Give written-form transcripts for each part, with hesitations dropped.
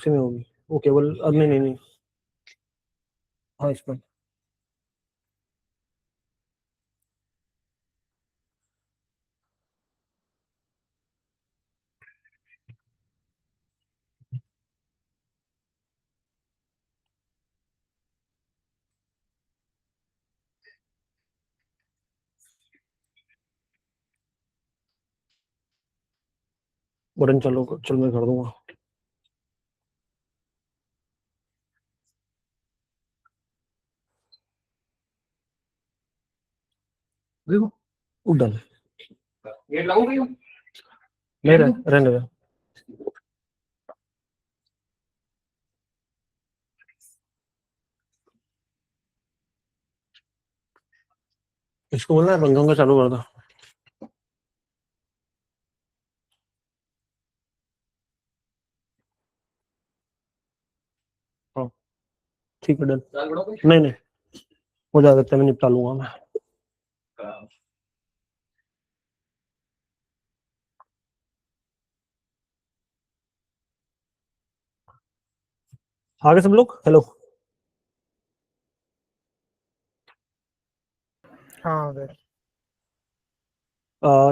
उसी में होगी वो केवल। नहीं नहीं नहीं, हाँ इसमें। बटन चलो, चल मैं कर दूंगा। देखो उड़न गेट लागू गई नहीं रहने दे। इसको बोलना है पंखा चालू कर दो। हाँ ठीक है डन। नहीं नहीं, हो जाएगा, मैं निपटा लूंगा मैं। आगे सब लोग हेलो। हाँ भाई,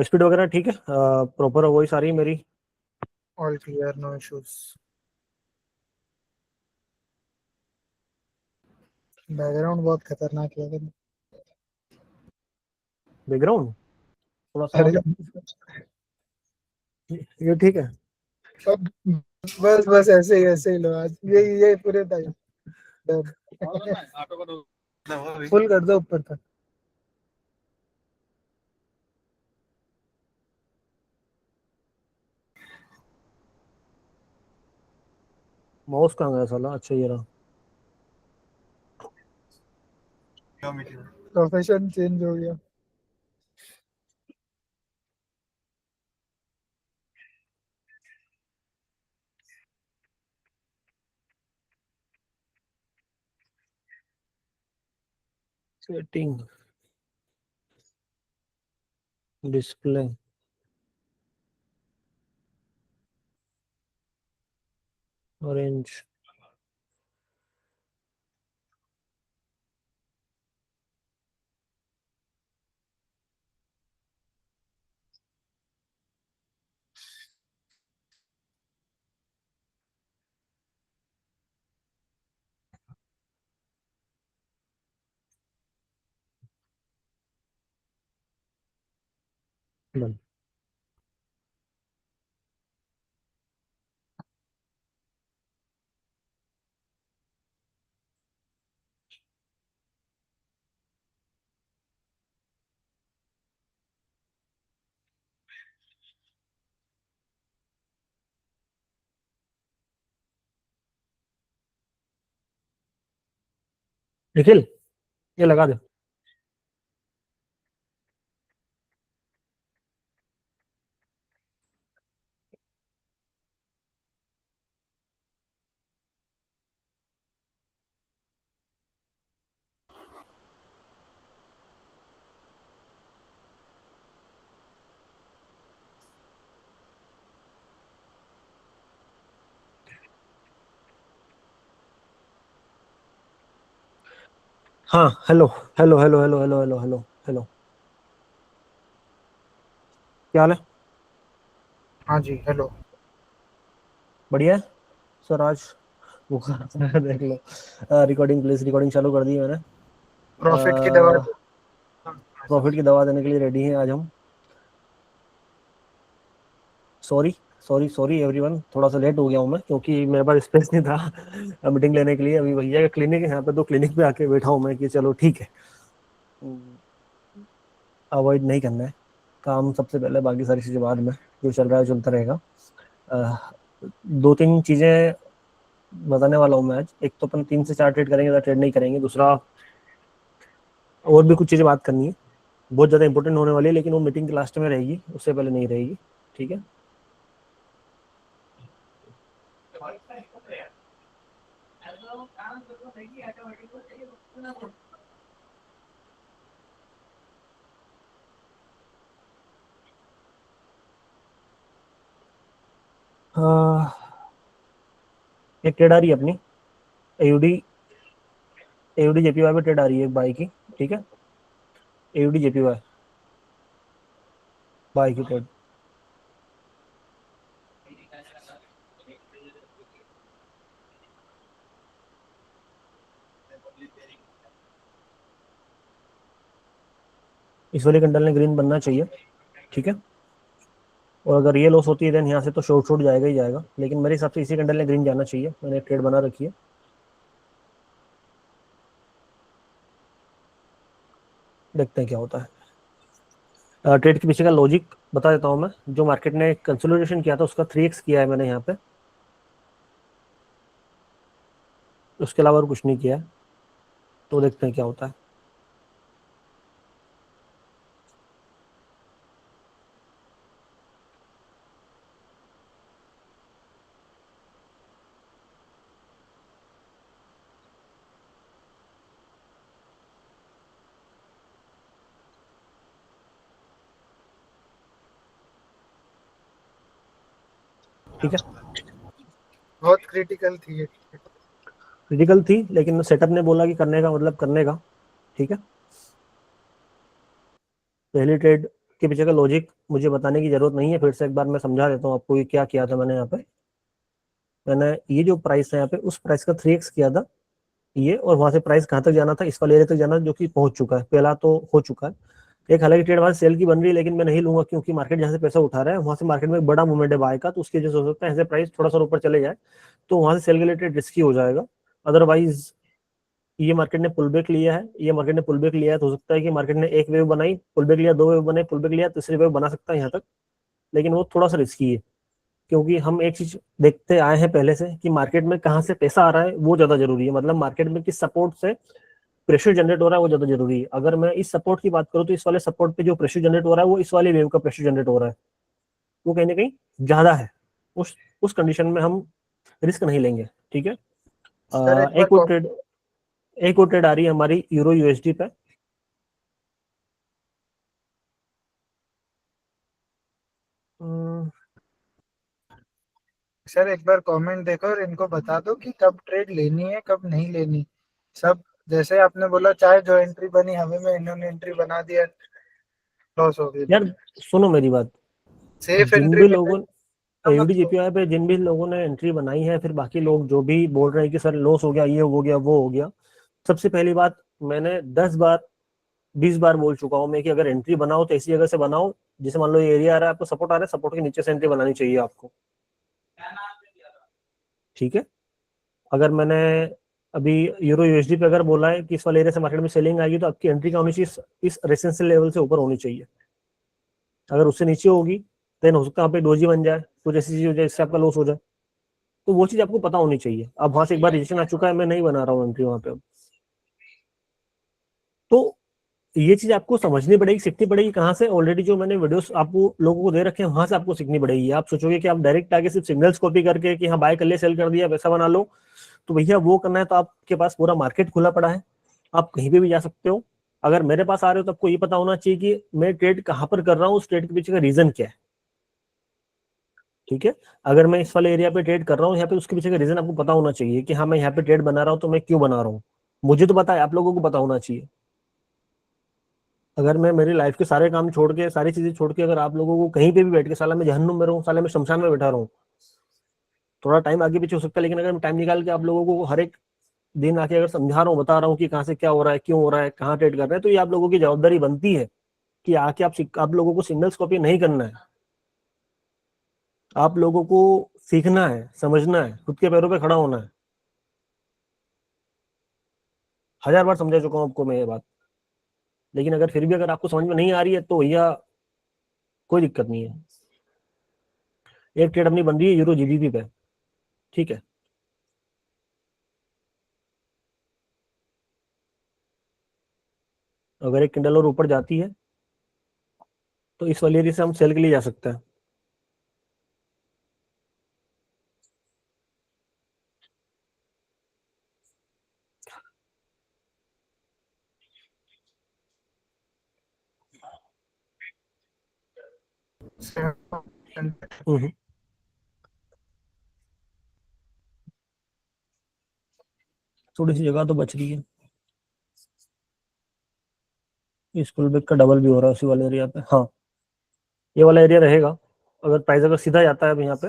स्पीड वगैरह ठीक है, प्रॉपर वॉइस आ रही है मेरी। All clear, no issues. Background बहुत खतरनाक लग रहा बैकग्राउंड थोड़ा सा, है। अरे ये ठीक है। अब बस बस ऐसे ही लो आज, ये पूरे टाइम फुल कर दो ऊपर तक। माउस कहाँ गया साला? अच्छा ये रहा। प्रोफेशन चेंज हो गया। Setting, display, orange. Done. Nikhil ये लगा दे। हाँ hello hello hello hello hello hello hello hello, क्या हाल है? हाँ जी, हेलो। बढ़िया है सर। आज बुखार देख लो। रिकॉर्डिंग प्लीज, रिकॉर्डिंग चालू कर दी मैंने। प्रॉफिट की दवा। प्रॉफिट की दवा देने के लिए रेडी हैं आज हम। सॉरी सॉरी सॉरी एवरीवन, थोड़ा सा लेट हो गया हूँ मैं, क्योंकि मेरे पास स्पेस नहीं था मीटिंग लेने के लिए। अभी भैया का क्लिनिक है यहाँ पे, तो क्लिनिक पे आके बैठा हूँ मैं कि चलो ठीक है, अवॉइड नहीं करना है। काम सबसे पहले, बाकी सारी चीज़ें बाद में। जो चल रहा है चलता रहेगा। अ, दो तीन चीज़ें बताने वाला हूँ मैं आज। एक तो अपन 3 से 4 ट्रेड करेंगे, ज़्यादा ट्रेड नहीं करेंगे। दूसरा, और भी कुछ चीज़ें बात करनी है, बहुत ज़्यादा इंपॉर्टेंट होने वाली है, लेकिन वो मीटिंग के लास्ट में रहेगी, उससे पहले नहीं रहेगी। ठीक है। एक ट्रेड आ रही है अपनी एयूडी, एयूडी जेपीवाई पे ट्रेड आ रही है बाई की, ठीक है, एयूडी जेपीवाई बाई की ट्रेड। इस वाले कैंडल ने ग्रीन बनना चाहिए, ठीक है। और अगर ये लॉस होती है देन यहाँ से तो शॉर्ट शॉर्ट जाएगा ही जाएगा, लेकिन मेरे हिसाब से इसी कैंडल ने ग्रीन जाना चाहिए। मैंने ट्रेड बना रखी है, देखते हैं क्या होता है। ट्रेड के पीछे का लॉजिक बता देता हूँ मैं। जो मार्केट ने कंसोलिडेशन किया था उसका 3x किया है मैंने यहाँ पे, उसके अलावा और कुछ नहीं किया है। तो देखते हैं क्या होता है। ठीक है, बहुत क्रिटिकल थी ये। क्रिटिकल थी लेकिन सेटअप ने बोला कि करने का मतलब करने का, ठीक है। पहली ट्रेड के पीछे का लॉजिक मुझे बताने की जरूरत नहीं है, फिर से एक बार मैं समझा देता हूँ आपको ये क्या किया था मैंने यहाँ पे। मैंने ये जो प्राइस है यहाँ पे उस प्राइस का 3x किया था ये, और वहां से प्राइस कहाँ तक जाना था, इस वाले एरिया तक जाना, जो कि पहुंच चुका है, पहला तो हो चुका है। एक हालांकि ट्रेड वहां सेल की बन रही है लेकिन मैं नहीं लूंगा, क्योंकि मार्केट जहां से पैसा उठा रहा है वहां से मार्केट में एक बड़ा मूवमेंट है बाय का, तो उसकी वजह से हो सकता है ऐसे प्राइस थोड़ा सा ऊपर चले जाए, तो वहां से सेल के लिए ट्रेड रिस्की हो जाएगा। अदरवाइज ये मार्केट ने पुल बैक लिया है, ये मार्केट ने पुल बैक लिया है, तो हो सकता है कि मार्केट ने एक वेव बनाई, पुल बैक लिया, दो वेव बनाई, पुल बैक लिया, तीसरी वेव बना सकता है यहाँ तक। लेकिन वो थोड़ा सा रिस्की है, क्योंकि हम एक चीज देखते आए हैं पहले से कि मार्केट में कहाँ से पैसा आ रहा है वो ज्यादा जरूरी है, मतलब मार्केट में किस सपोर्ट से प्रेशर जनरेट हो रहा है वो ज्यादा जरूरी है। अगर मैं इस सपोर्ट की बात करूँ तो इस वाले सपोर्ट पे जो प्रेशर जनरेट हो रहा है वो इस वाले वेव का प्रेशर जनरेट हो रहा है, वो कहीं ना कहीं ज्यादा है। उस कंडीशन में हम रिस्क नहीं लेंगे, ठीक है। सर एक बार एक और ट्रेड, एक और ट्रेड आ रही है हमारी यूरो यूएसडी पे। अम, सर एक बार कमेंट देखो और इनको बता दो कि कब ट्रेड लेनी है कब नहीं लेनी। सब जैसे आपने बोला, चाहे जो एंट्री बनी हमें में इन्होंने एंट्री बना दिया, लॉस हो गई यार पूरी। सुनो मेरी बात, सेफ जिन एंट्री भी मिले लोगों ना मत एयूडी लो। जीपीआई पे जिन भी लोगों ने एंट्री बनाई है, फिर बाकी लोग जो भी बोल रहे हैं कि सर लॉस हो गया, ये हो गया, वो हो गया। सबसे पहली बात, मैंने 10 बार 20 बार बोल चुका हूं मैं कि अगर एंट्री बनाओ तो ऐसी जगह से बनाओ, जैसे मान लो ये एरिया आ रहा है, आपको सपोर्ट आ रहा है, सपोर्ट के नीचे से एंट्री बनानी चाहिए आपको, ठीक है। अगर मैंने अभी यूरो यूएसडी पे अगर बोला है कि इस वाले एरिया से मार्केट में सेलिंग आएगी, तो आपकी एंट्री का होनी चाहिए इस रेजिस्टेंस लेवल से ऊपर होनी चाहिए। अगर उससे नीचे होगी देन हो सकता है वहाँ पे डोजी बन जाए, कुछ ऐसी चीज हो जाए जिससे आपका लॉस हो जाए। तो वो चीज आपको पता होनी चाहिए। अब वहां से एक बार रिजेक्शन आ चुका है, मैं नहीं बना रहा हूँ एंट्री वहां पे अब। तो ये चीज आपको समझनी पड़ेगी, सीखनी पड़ेगी कहाँ से। ऑलरेडी जो मैंने वीडियोस आपको लोगों को दे रखे हैं वहां से आपको सीखनी पड़ेगी। आप सोचोगे कि आप डायरेक्ट आगे सिर्फ सिग्नल्स कॉपी करके कि हाँ बाय कर लिया, सेल कर दिया, पैसा बना लो, तो भैया वो करना है तो आपके पास पूरा मार्केट खुला पड़ा है, आप कहीं पे भी जा सकते हो। अगर मेरे पास आ रहे हो तो आपको ये पता होना चाहिए कि मैं ट्रेड कहाँ पर कर रहा हूँ, उस ट्रेड के पीछे का रीजन क्या है, ठीक है। अगर मैं इस वाले एरिया पे ट्रेड कर रहा हूँ यहाँ पे, उसके पीछे का रीजन आपको पता होना चाहिए कि हाँ मैं यहाँ पे ट्रेड बना रहा हूँ तो मैं क्यों बना रहा हूँ। मुझे तो पता है, आप लोगों को पता होना चाहिए। अगर मैं मेरी लाइफ के सारे काम छोड़ के, सारी चीजें छोड़ के, अगर आप लोगों को कहीं पे भी बैठ के, साला मैं जहन्नुम में रहूँ, साला मैं शमशान में बैठा रहूँ, थोड़ा टाइम आगे पीछे हो सकता है, लेकिन अगर मैं टाइम निकाल के आप लोगों को हर एक दिन आके अगर समझा रहा हूँ, बता रहा हूँ कि कहाँ से क्या हो रहा है, क्यों हो रहा है, कहाँ ट्रेड कर रहे हैं, तो ये आप लोगों की जवाबदारी बनती है कि आके आप लोगों को सिग्नल्स कॉपी नहीं करना है। आप लोगों को सीखना है, समझना है, खुद के पैरों पे खड़ा होना है। 1000 बार समझा चुका हूँ आपको मैं ये बात। लेकिन अगर फिर भी अगर आपको समझ में नहीं आ रही है तो भैया कोई दिक्कत नहीं है। एक ट्रेड अपनी बन रही है यूरो जीबीपी पे, ठीक है। अगर एक कैंडल और ऊपर जाती है तो इस वाली एरिया से हम सेल के लिए जा सकते हैं। हम्म। थोड़ी सी जगह तो बच रही है। स्कूल बैग का डबल भी हो रहा है उसी वाले एरिया पे। हाँ, ये वाला एरिया रहेगा। अगर प्राइस अगर सीधा जाता है अब यहाँ पे,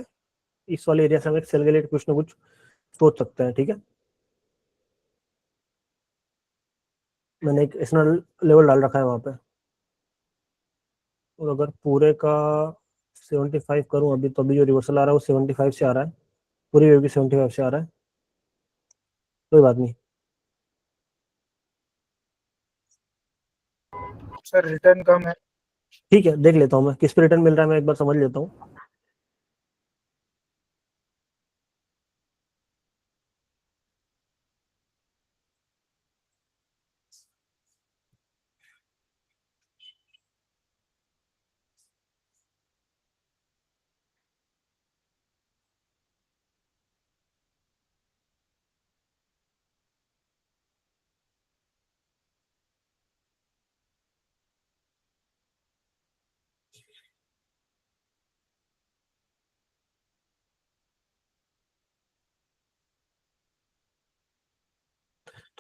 इस वाले एरिया से हम एक सेल के लिए कुछ ना कुछ सोच सकते हैं, ठीक है। मैंने एक एक्सटर्नल लेवल डाल रखा है वहाँ पे। और अगर पूरे का 75 करूँ अभी, तो अभी जो रिवर्सल आ रहा है वो 75 से आ रहा है, पूरी वेव की 75 से आ रहा है। कोई बात नहीं। सर रिटर्न कम है। ठीक है, देख लेता हूँ मैं किस पे रिटर्न मिल रहा है, मैं एक बार समझ लेता हूँ।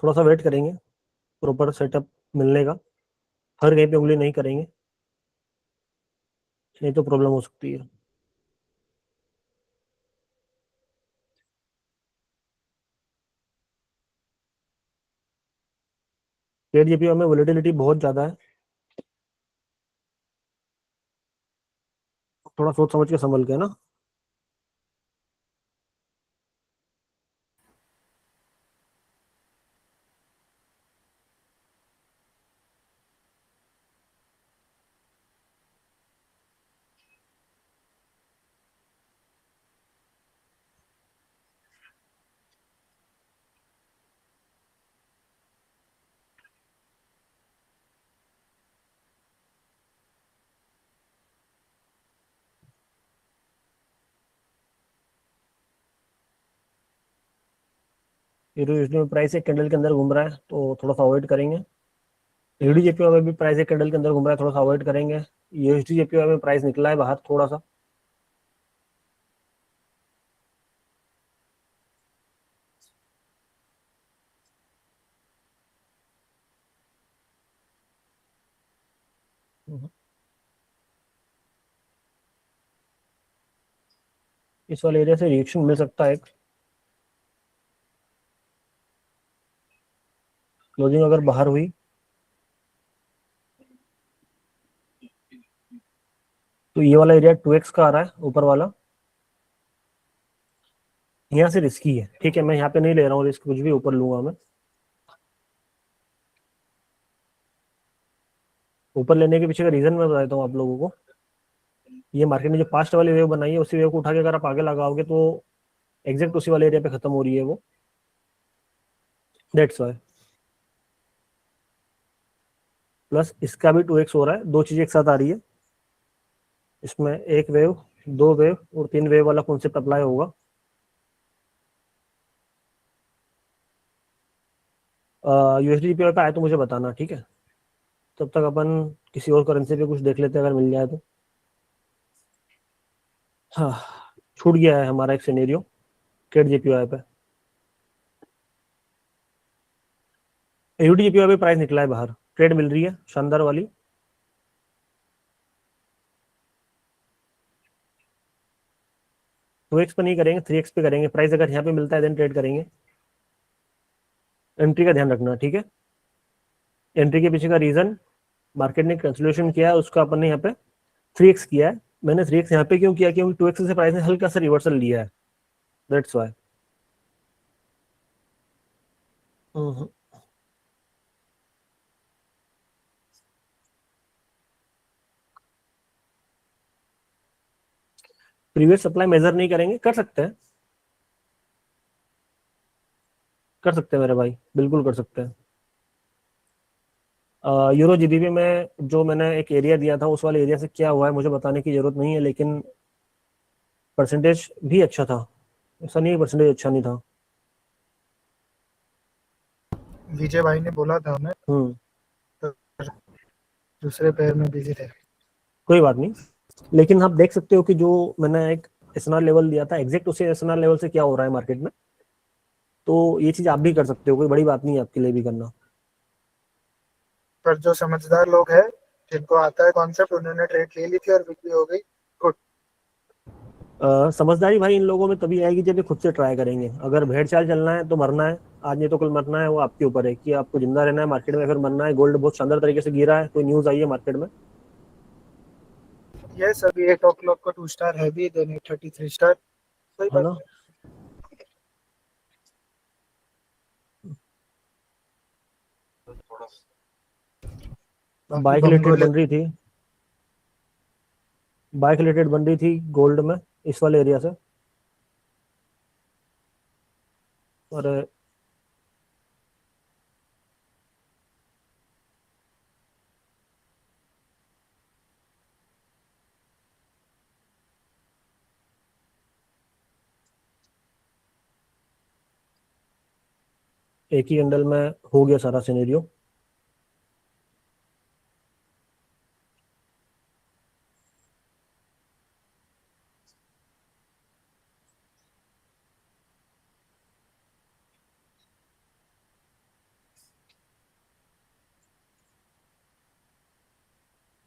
थोड़ा सा वेट करेंगे प्रॉपर सेटअप मिलने का, हर कहीं पे उंगली नहीं करेंगे, नहीं तो प्रॉब्लम हो सकती है। स्टेट जीपीओ में वोलेटिलिटी बहुत ज़्यादा है, थोड़ा सोच समझ के संभल के ना। यूरो यूएसडी में प्राइस एक कैंडल के अंदर घूम रहा है, तो थोड़ा सा अवॉइड करेंगे। यूडी जेपीओ में भी प्राइस एक कैंडल के अंदर घूम रहा है, थोड़ा सा अवॉइड करेंगे। यूएसडी जेपीओ में प्राइस निकला है बाहर थोड़ा सा। इस वाले एरिया से रिएक्शन मिल सकता है एक। क्लोजिंग अगर बाहर हुई तो ये वाला एरिया 2x का आ रहा है ऊपर वाला, यहाँ से रिस्की है, ठीक है। मैं यहाँ पे नहीं ले रहा हूँ रिस्क, कुछ भी ऊपर लूंगा मैं। ऊपर लेने के पीछे का रीजन मैं बताता हूँ आप लोगों को। ये मार्केट ने जो पास्ट वाली वेव बनाई है, उसी वेव को उठा के अगर आप आगे लगाओगे तो एग्जैक्ट उसी वाले एरिया पे खत्म हो रही है वो। That's why. प्लस इसका भी 2x हो रहा है, दो चीजें एक साथ आ रही है इसमें। एक वेव, दो वेव और तीन वेव वाला कॉन्सेप्ट अप्लाई होगा। यूएसडी पे आए तो मुझे बताना, ठीक है। तब तक अपन किसी और करेंसी पे कुछ देख लेते हैं अगर मिल जाए तो। हाँ, छूट गया है हमारा एक सिनेरियो केट जीपीओ पे। यूडी जीपीओ पे प्राइस निकला है बाहर, ट्रेड मिल रही है शानदार वाली। 2x पे नहीं करेंगे, 3x पे करेंगे। प्राइस अगर यहाँ पे मिलता है देन ट्रेड करेंगे। एंट्री का ध्यान रखना, ठीक है। एंट्री के पीछे का रीजन, मार्केट ने कैंसिलेशन किया है उसका, अपन ने यहाँ पे 3x किया है। मैंने 3x यहाँ पे क्यों किया, क्योंकि 2x से प्राइस ने हल्का सा रिवर्सल लिया है, that's why. Previous supply major नहीं करेंगे, कर सकते हैं, कर सकते हैं मेरे भाई, बिल्कुल कर सकते हैं। यूरो जीबीपी में जो मैंने एक एरिया दिया था, उस वाले एरिया से क्या हुआ है मुझे बताने की जरूरत नहीं है, लेकिन परसेंटेज भी अच्छा था, ऐसा नहीं है परसेंटेज अच्छा नहीं था। विजय भाई ने बोला था हमें, हम्म। तो दूसरे पैर में बिजी थे। कोई बात नहीं, लेकिन आप देख सकते हो कि जो मैंने एक एसएनआर लेवल दिया था, एग्जैक्ट उसी एसएनआर लेवल से क्या हो रहा है मार्केट में। तो ये चीज आप भी कर सकते हो, कोई बड़ी बात नहीं है आपके लिए भी करना। पर जो समझदार लोग हैं, जिनको आता है कॉन्सेप्ट, उन्होंने ट्रेड ले ली थी और बिक्री हो गई। गुड। समझदारी भाई इन लोगों में तभी आएगी जब ये खुद से ट्राई करेंगे। अगर भेड़ चाल चलना है तो मरना है, आज नहीं तो कल मरना है, वो आपके ऊपर है कि आपको जिंदा रहना है मार्केट में, फिर मरना है। गोल्ड बहुत शानदार तरीके से गिरा है, कोई न्यूज आई है मार्केट में? ये सभी 8 o'clock को 2 स्टार है भी, देन 8:33 स्टार। सही है बात ना? है। बाकी बाइक रिलेटेड बंगोले। बन रही थी, बाइक रिलेटेड बन रही थी गोल्ड में इस वाले एरिया से। और एक ही कैंडल में हो गया सारा सिनेरियो।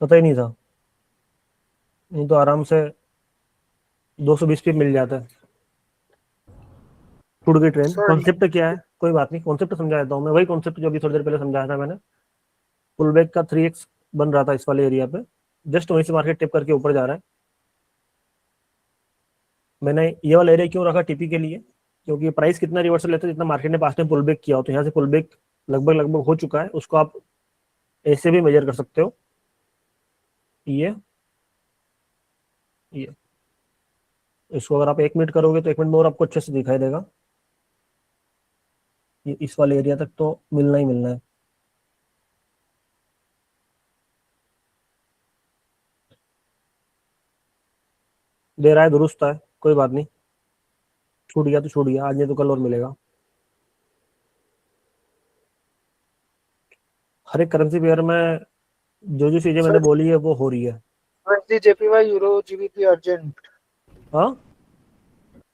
पता ही नहीं था, नहीं तो आराम से 220 पे मिल जाता है। टूट गई ट्रेन। सर, कॉन्सेप्ट क्या है, कोई बात नहीं, कॉन्सेप्ट समझा देता हूँ मैं, वही कॉन्सेप्ट जो अभी थोड़ी देर पहले समझाया था मैंने। पुल बैक का 3x बन रहा था इस वाले एरिया पे, जस्ट वहीं से मार्केट टिप करके ऊपर जा रहा है। मैंने ये वाला एरिया क्यों रखा टीपी के लिए, क्योंकि प्राइस कितना रिवर्सल लेता है, जितना मार्केट ने पास में पुल बैक किया हो, तो यहाँ से पुल बैक लगभग लगभग हो चुका है, उसको आप ऐसे भी मेजर कर सकते हो। ये ये इसको अगर आप 1 मिनट करोगे तो 1 मिनट में और आपको अच्छे से दिखाई देगा। ये इस वाले एरिया तक तो मिलना ही मिलना है। दे रहा है, दुरुस्त है, कोई बात नहीं। छूट गया तो छूट गया, आज नहीं तो कल और मिलेगा। हर एक करेंसी पेयर में जो जो चीजें मैंने सर, बोली है वो हो रही है। USD JPY, euro GBP urgent. हाँ,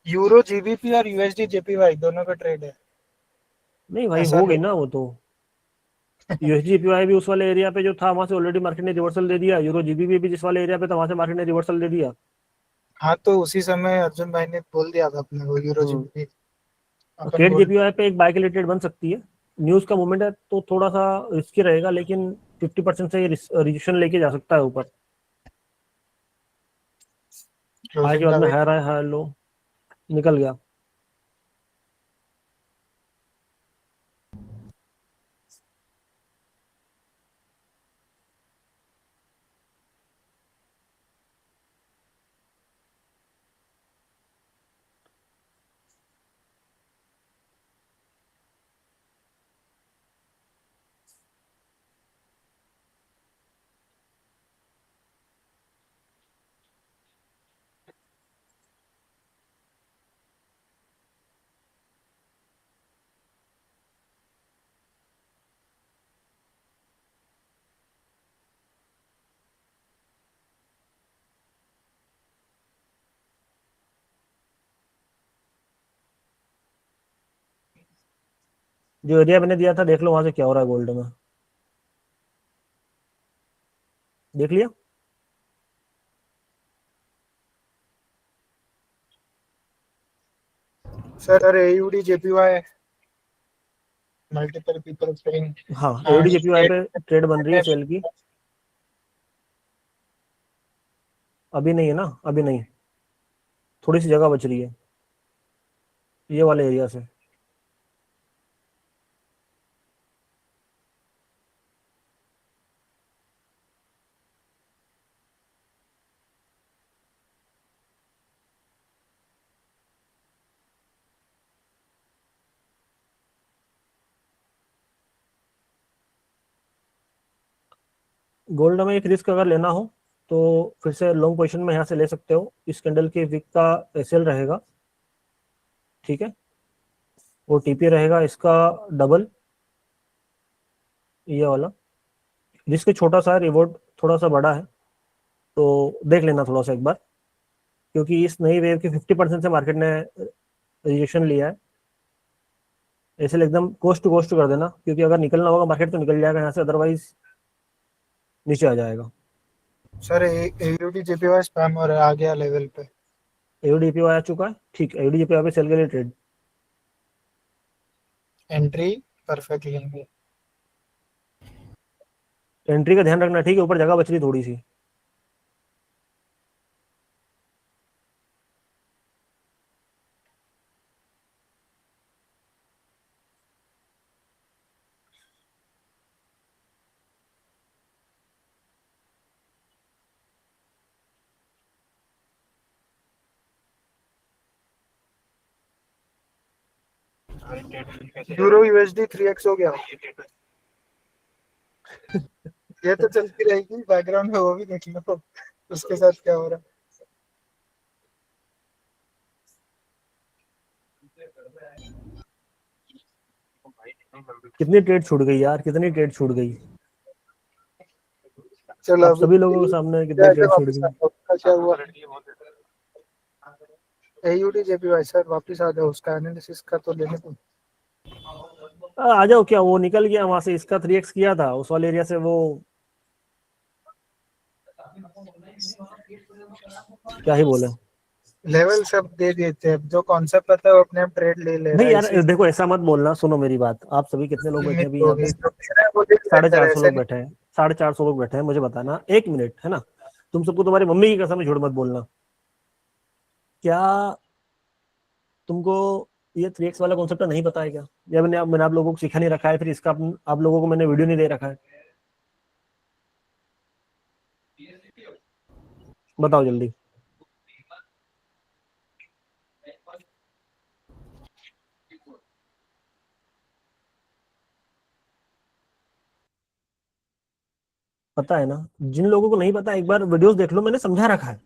यूरो GBP और USD JPY दोनों का ट्रेड है। नहीं भाई ऐसा हो गई नहीं। ना वो तो। यूएसजीपीवाई भी उस वाले एरिया पे जो था वहां से ऑलरेडी मार्केट ने रिवर्सल दे दिया, यूरो जीबीपी भी जिस वाले एरिया पे था वहां से मार्केट ने रिवर्सल दे दिया। हाँ, तो उसी समय अर्जुन भाई ने बोल दिया था अपने को, यूरो हम्म। GBP अपन ट्रेड गोल्ड। जीपीवाई पे एक बाइक रिलेटेड बन सकती है। न्यूज का मूवमेंट है तो थोड़ा सा रिस्की रहेगा, लेकिन 50% से रिजेक्शन लेके जा सकता है ऊपर। हाई के क्लोजिंग बाद का में वेट। हाई, हाई लो, निकल गया। जो एरिया मैंने दिया था देख लो वहां से क्या हो रहा है गोल्ड में, देख लिया? Sir, AUD JPY, multiple people saying हाँ, एओडी जेपीवाई पे ट्रेड बन रही है सेल की। 8। अभी नहीं है ना, अभी नहीं, थोड़ी सी जगह बच रही है ये वाले एरिया से। गोल्ड में एक रिस्क अगर लेना हो तो फिर से लॉन्ग पोजीशन में यहाँ से ले सकते हो। इस कैंडल के विक का एसएल रहेगा, ठीक है, वो टीपी रहेगा इसका डबल, ये वाला। रिस्क छोटा सा है, रिवॉर्ड थोड़ा सा बड़ा है, तो देख लेना थोड़ा सा एक बार, क्योंकि इस नई वेव के 50% से मार्केट ने रिजेक्शन लिया है। इसलिए एकदम कोस्ट टू कोस्ट कर देना, क्योंकि अगर निकलना होगा मार्केट तो निकल जाएगा यहाँ से, अदरवाइज नीचे आ जाएगा। सर एयूडी जेपीवाई स्पैम हो रहा है, आ गया लेवल पे। एयूडीपीवाई आ चुका है, ठीक है। एयूडीपीवाई पे सेल के लिए ट्रेड, एंट्री परफेक्ट लेंगे। एंट्री का ध्यान रखना, ठीक है। ऊपर जगह बच रही थोड़ी सी। यूरो यूएसडी 3x हो गया। ये तो चलती रहेगी बैकग्राउंड में, वो भी देख लो उसके साथ क्या हो रहा है। कितनी ट्रेड छूट गई यार, कितनी ट्रेड छूट गई। चलो आप अभी सभी लोगों के सामने कितनी जाके ट्रेड छूट वापस आ गई। जाओ, उसका क्या हुआ। एयूडी जेपीवाई सर वापस आ जाओ, उसका एनालिसिस का तो लेने को। आ जाओ, क्या वो निकल गया वहां से, इसका 3x किया था उस वाले एरिया से वो, क्या ही बोले। लेवल सब दे देते हैं, जो कॉन्सेप्ट पता है वो अपने आप ट्रेड ले ले भाई रहा है यार इसी से। देखो, ऐसा मत बोलना, सुनो मेरी बात। आप सभी कितने लोग बैठे हैं सीमित अभी हो यहाँ पे? गई, जो दे रहा है वो ले साढ़े लेता चार है, सौ ऐसे लोग नहीं। बैठे हैं, 450 लोग बैठे हैं। मुझे बताना एक मिनट, है ना। तुम सबको तुम्हारी मम्मी की कसम है, झूठ मत बोलना। क्या तुमको ये 3x वाला कॉन्सेप्ट नहीं पता है क्या? या मैंने आप लोगों को सिखा नहीं रखा है, फिर इसका आप लोगों को मैंने वीडियो नहीं दे रखा है? बताओ जल्दी। पता है ना, जिन लोगों को नहीं पता एक बार वीडियोस देख लो, मैंने समझा रखा है।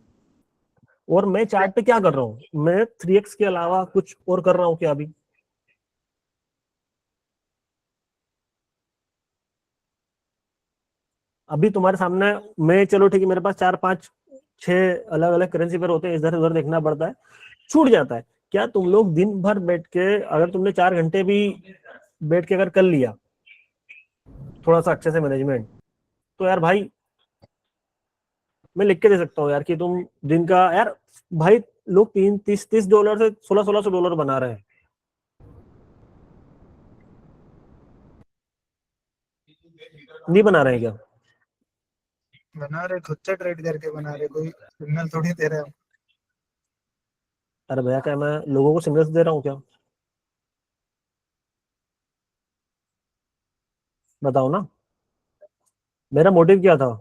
और मैं चार्ट पे क्या कर रहा हूँ, मैं 3x के अलावा कुछ और कर रहा हूँ क्या अभी? अभी तुम्हारे सामने मैं, चलो ठीक है, मेरे पास 4 5 6 अलग अलग करेंसी पेयर होते हैं, इधर उधर देखना पड़ता है, छूट जाता है। क्या तुम लोग दिन भर बैठ के, अगर तुमने 4 घंटे भी बैठ के अगर कर लिया थोड़ा सा अच्छे से मैनेजमेंट, तो यार भाई मैं लिख के दे सकता हूँ यार कि तुम दिन का यार, भाई लोग 30 30 30 डॉलर से 1600 1600 डॉलर बना रहे हैं। नहीं बना रहे हैं क्या? बना रहे, खुद से ट्रेड करके बना रहे, कोई सिग्नल थोड़ी दे रहे हो। अरे भैया, क्या मैं लोगों को सिग्नल्स दे रहा हूँ क्या? बताओ ना, मेरा मोटिव क्या था?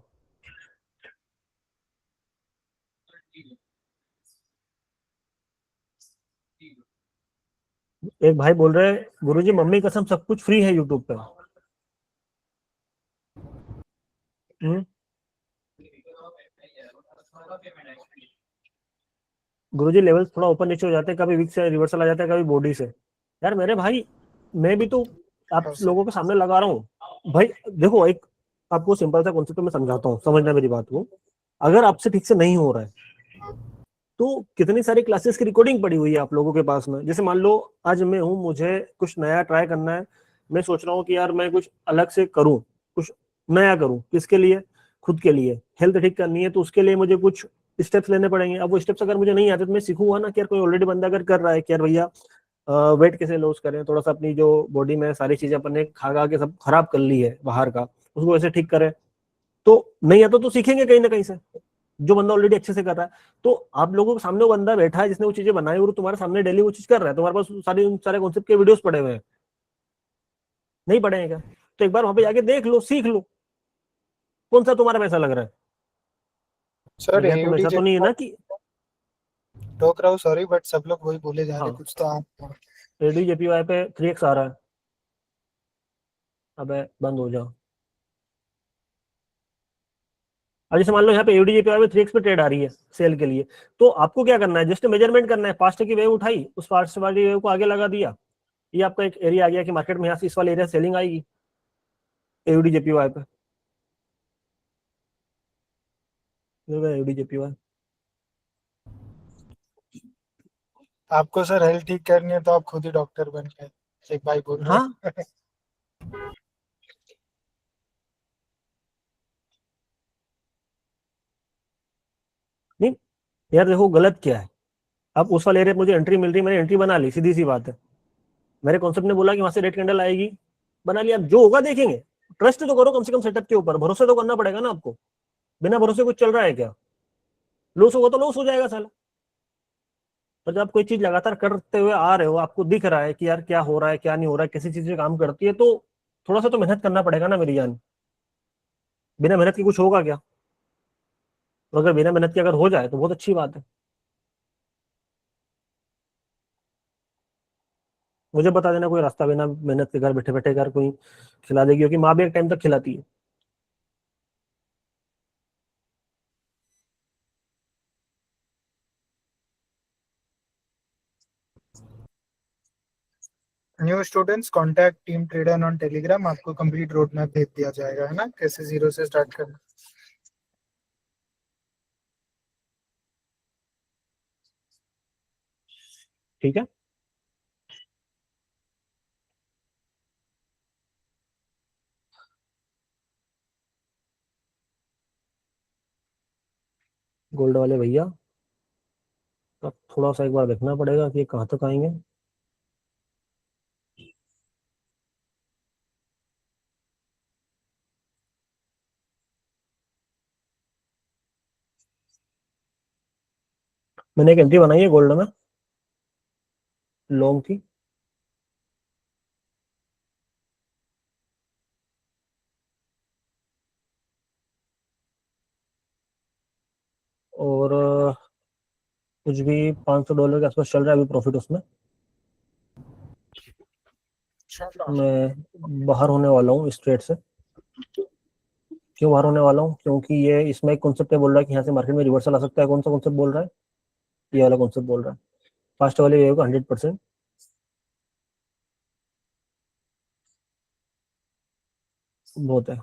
एक भाई बोल रहे, गुरुजी मम्मी कसम सब कुछ फ्री है यूट्यूब पे। हम्म? गुरुजी लेवल्स थोड़ा ऊपर नीचे हो जाते हैं, कभी विक से रिवर्सल आ जाता है, कभी बॉडी से। यार मेरे भाई, मैं भी तो आप कैसे? लोगों के सामने लगा रहा हूँ भाई। देखो, एक आपको सिंपल सा कॉन्सेप्ट मैं समझाता हूँ, समझना मेरी बात को। अगर आपसे ठीक से नहीं हो रहा है, तो कितनी सारी क्लासेस की रिकॉर्डिंग पड़ी हुई है आप लोगों के पास में। जैसे मान लो आज मैं हूँ, मुझे कुछ नया ट्राई करना है, मैं सोच रहा हूँ कि यार मैं कुछ अलग से करूँ, कुछ नया करूँ। किसके लिए? खुद के लिए। हेल्थ ठीक करनी है तो उसके लिए मुझे कुछ स्टेप्स लेने पड़ेंगे। अब वो स्टेप्स अगर मुझे नहीं आते तो मैं सीखूंगा ना कि यार कोई ऑलरेडी बंदा अगर कर रहा है कि यार भैया वेट कैसे लॉस करें, थोड़ा सा अपनी जो बॉडी में सारी चीजें अपन ने खा खा के सब खराब कर ली है बाहर का, उसको कैसे ठीक करें। तो नहीं आता तो सीखेंगे कहीं ना कहीं से, जो बंदा ऑलरेडी अच्छे से कर रहा है। तो आप लोगों के सामने वो बंदा बैठा है जिसने वो चीजें बनाई, और तुम्हारे सामने डेली वो चीज कर रहा है, तुम्हारे पास सारे उन सारे कॉन्सेप्ट के वीडियोस पड़े हुए हैं। नहीं पड़े हैं क्या? तो एक बार वहां पे जाके देख लो, सीख लो, कौन सा तुम्हारा पैसा लग रहा है। सर और क्या तुम एयूडी ऐसा तो नहीं है जेपीवाई ना कि, टोक रहा हूँ, सॉरी, बट सब लोग वही बोले जा रहे, हाँ, कुछ तो आप। एडीजेपीवाई पे 3x आ रहा है? अबे बंद हो जाओ। अब जैसे मान लो यहाँ पे एडीजेपीवाई पे 3x पे ट्रेड आ रही है सेल के लिए, तो आपको क्या करना है, जस्ट मेजरमेंट करना है। फास्ट की वेव उठाई, उस फास्ट वाली वेव को आगे लगा दिया, ये आपका एक एरिया आ गया कि मार्केट में यहाँ से इस वाले एरिया सेलिंग आएगी एडीजेपीवाई पे। एडीजेपीवाई आपको सर हेल्थ ठीक करनी है तो आप खुद ही डॉक्टर बन गए। एक भाई बोल रहे हाँ हैं। नहीं यार, देखो गलत क्या है। अब उस वाले एरिया में मुझे एंट्री मिल रही, मैंने एंट्री बना ली, सीधी सी बात है। मेरे कॉन्सेप्ट ने बोला कि वहां से रेड कैंडल आएगी, बना लिया। अब जो होगा देखेंगे। ट्रस्ट तो करो कम से कम सेटअप के ऊपर, भरोसा तो करना पड़ेगा ना आपको। बिना भरोसे कुछ चल रहा है क्या? लॉस होगा तो लॉस हो जाएगा साला। पर जब आप कोई चीज लगातार करते हुए आ रहे हो, आपको दिख रहा है कि यार क्या हो रहा है क्या नहीं हो रहा है, किसी चीज से काम करती है, तो थोड़ा सा तो मेहनत करना पड़ेगा ना मेरी जान। बिना मेहनत के कुछ होगा क्या? तो अगर बिना मेहनत के अगर हो जाए तो बहुत अच्छी बात है। मुझे बता देना कोई रास्ता बिना मेहनत के, घर बैठे बैठे अगर कोई खिला देगी, क्योंकि माँ भी एक टाइम तक खिलाती है। New students contact team trader on Telegram, आपको कंप्लीट रोड मैप भेज दिया जाएगा, है ना, कैसे जीरो से स्टार्ट करना। ठीक है। गोल्ड वाले भैया, अब थोड़ा सा एक बार देखना पड़ेगा कि ये कहाँ तक आएंगे। मैंने एक एंट्री बनाई है गोल्ड में, लॉन्ग की। और कुछ भी $500 के आसपास चल रहा है अभी प्रॉफिट उसमें। चलो। मैं बाहर होने वाला हूँ इस ट्रेड से। क्यों बाहर होने वाला हूँ? क्योंकि ये इसमें एक कॉन्सेप्ट है, बोल रहा है कि यहाँ से मार्केट में रिवर्सल आ सकता है। कौन सा कॉन्सेप्ट बोल रहा है? ये वाला कॉन्सेप्ट बोल रहा है। फास्ट वाले ये होगा 100%। बहुत है।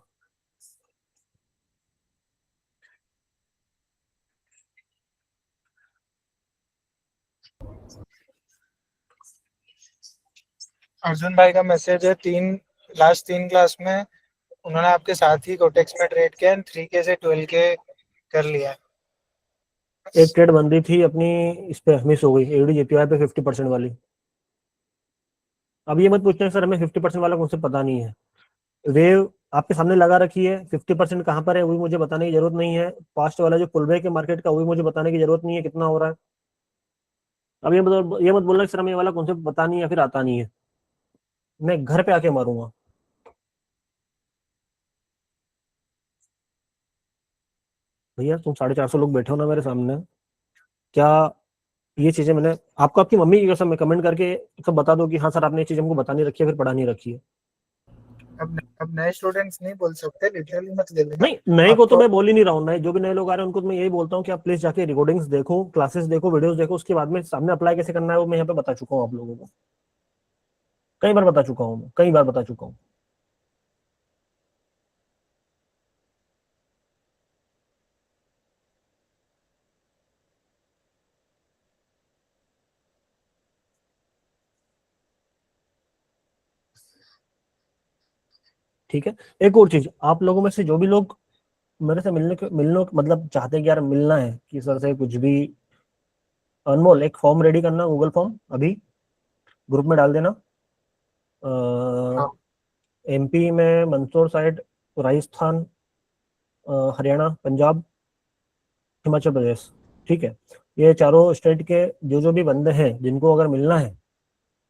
अर्जुन भाई का मैसेज है, लास्ट 3 क्लास में उन्होंने आपके साथ ही कोटेक्स में ट्रेड किया, 3K से 12K कर लिया। एक ट्रेड बन रही थी अपनी, इस पे मिस हो गई, एडी जेपीआई पे 50% वाली। अब ये मत पूछना सर हमें 50% वाला कॉन्सेप्ट पता नहीं है। वेव आपके सामने लगा रखी है, 50% कहाँ पर है वो भी मुझे बताने की जरूरत नहीं है। पास्ट वाला जो पुल बैक है मार्केट का, वो भी मुझे बताने की जरूरत नहीं है कितना हो रहा है। अब ये मत बोलना कि सर हमें ये वाला कॉन्सेप्ट पता नहीं है या फिर आता नहीं है। मैं घर पे आके मारूंगा। भैया तुम 450 लोग बैठे हो ना मेरे सामने, क्या ये चीजें मैंने आपको आपकी मम्मी की कसम में कमेंट करके सब बता दो कि हाँ सर आपने ये चीज हमको बता नहीं रखी है फिर पढ़ा नहीं रखी है। अब नए स्टूडेंट्स नहीं बोल सकते, लिटरली मत ले लेना नहीं, नए को तो आपको। मैं बोल ही नहीं रहा हूँ। नए जो भी नए लोग आ रहे हैं उनको तो मैं यही बोलता हूँ कि आप प्लीज जाके रिकॉर्डिंग्स देखो, क्लासेस देखो, वीडियोस देखो, उसके बाद में सामने अप्लाई कैसे करना है वो मैं यहाँ पे बता चुका हूँ आप लोगों को। कई बार बता चुका हूँ, मैं कई बार बता चुका हूँ। ठीक है। एक और चीज, आप लोगों में से जो भी लोग मेरे से मिलने मतलब चाहते हैं कि यार मिलना है कि सर से कुछ भी, अनमोल एक फॉर्म रेडी करना, गूगल फॉर्म अभी ग्रुप में डाल देना। हाँ। एमपी में मंदसौर साइड, राजस्थान, हरियाणा, पंजाब, हिमाचल प्रदेश। ठीक है। ये चारों स्टेट के जो जो भी बंदे हैं जिनको अगर मिलना है,